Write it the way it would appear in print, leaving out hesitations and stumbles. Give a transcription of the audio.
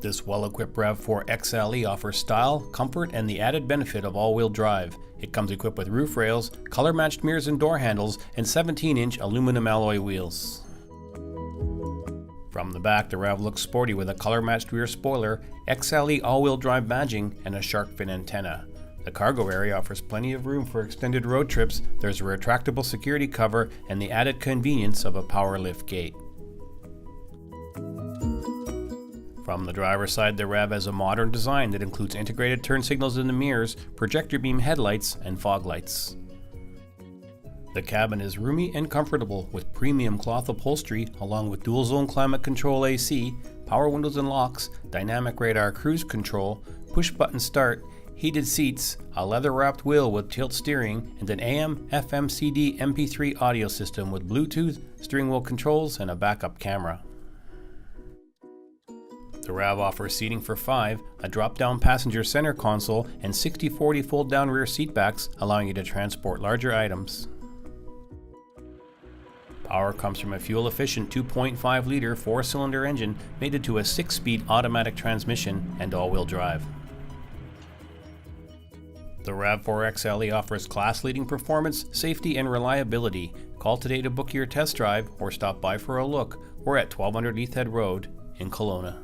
This well-equipped RAV4 XLE offers style, comfort, and the added benefit of all-wheel drive. It comes equipped with roof rails, color-matched mirrors and door handles, and 17-inch aluminum alloy wheels. From the back, the RAV looks sporty with a color-matched rear spoiler, XLE all-wheel drive badging, and a shark fin antenna. The cargo area offers plenty of room for extended road trips. There's a retractable security cover and the added convenience of a power lift gate. From the driver's side, the RAV has a modern design that includes integrated turn signals in the mirrors, projector beam headlights, and fog lights. The cabin is roomy and comfortable with premium cloth upholstery along with dual zone climate control AC, power windows and locks, dynamic radar cruise control, push button start, heated seats, a leather wrapped wheel with tilt steering, and an AM, FM, CD, MP3 audio system with Bluetooth, steering wheel controls, and a backup camera. The RAV offers seating for 5, a drop-down passenger center console, and 60/40 fold-down rear seatbacks, allowing you to transport larger items. Power comes from a fuel-efficient 2.5-liter 4-cylinder engine mated to a 6-speed automatic transmission and all-wheel drive. The RAV4 XLE offers class-leading performance, safety, and reliability. Call today to book your test drive or stop by for a look. We're at 1200 Heath Head Road in Kelowna.